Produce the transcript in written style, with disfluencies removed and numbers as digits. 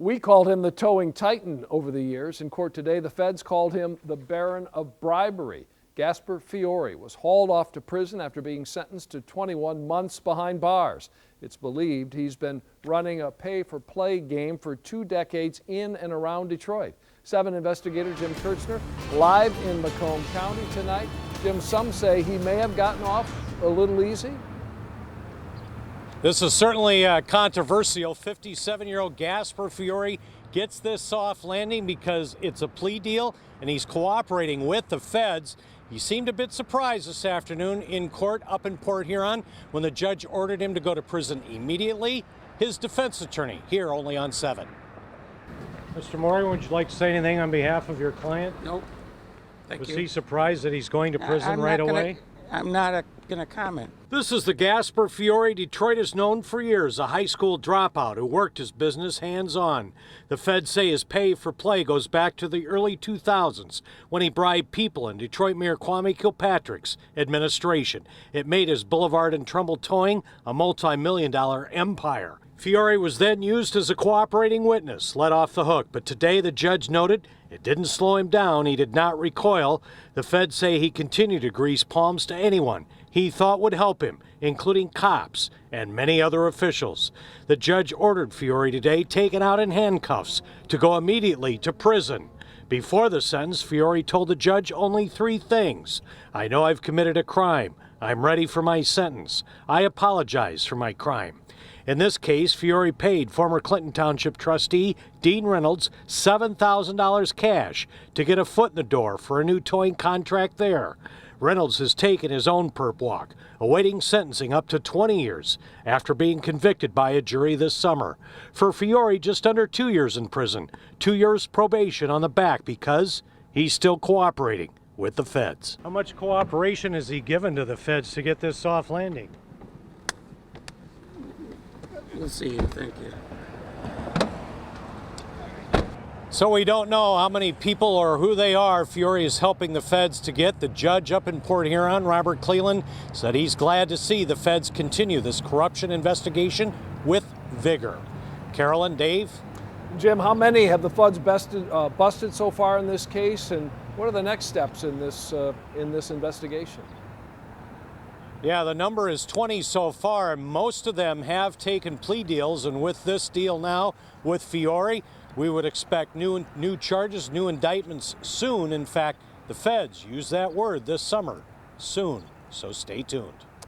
We called him the towing titan over the years. In court today, the feds called him the Baron of Bribery. Gasper Fiore was hauled off to prison after being sentenced to 21 months behind bars. It's believed he's been running a pay-for-play game for 2 decades in and around Detroit. 7 investigator Jim Kurtzner live in Macomb County tonight. Jim, some say he may have gotten off a little easy. This is certainly controversial. 57-year-old Gasper Fiore gets this soft landing because it's a plea deal and he's cooperating with the feds. He seemed a bit surprised this afternoon in court up in Port Huron when the judge ordered him to go to prison immediately. His defense attorney here only on 7. Mr. Morgan, would you like to say anything on behalf of your client? Nope. Thank you. Was he surprised that he's going to prison right away? I'm not going to comment. This is the Gasper Fiore Detroit has known for years, a high school dropout who worked his business hands-on. The feds say his pay for play goes back to the early 2000s when he bribed people in Detroit Mayor Kwame Kilpatrick's administration. It made his Boulevard and Trumbull towing a multi-million-dollar empire. Fiore was then used as a cooperating witness, let off the hook, but today the judge noted it didn't slow him down. He did not recoil. The feds say he continued to grease palms to anyone he thought would help him, including cops and many other officials. The judge ordered Fiore today taken out in handcuffs to go immediately to prison. Before the sentence, Fiore told the judge only 3 things. I know I've committed a crime. I'm ready for my sentence. I apologize for my crime. In this case, Fiore paid former Clinton Township trustee Dean Reynolds $7,000 cash to get a foot in the door for a new towing contract there. Reynolds has taken his own perp walk, awaiting sentencing up to 20 years after being convicted by a jury this summer. For Fiore, just under 2 years in prison, 2 years probation on the back because he's still cooperating with the feds. How much cooperation has he given to the feds to get this soft landing? We'll see. Thank you. So we don't know how many people or who they are Fiore is helping the feds to get. The judge up in Port Huron, Robert Cleland, said he's glad to see the feds continue this corruption investigation with vigor. Carolyn, Dave? Jim, how many have the feds busted so far in this case, and what are the next steps in this investigation? Yeah, the number is 20 so far. Most of them have taken plea deals, and with this deal now with Fiore, we would expect new charges, new indictments soon. In fact, the feds use that word this summer, soon, so stay tuned.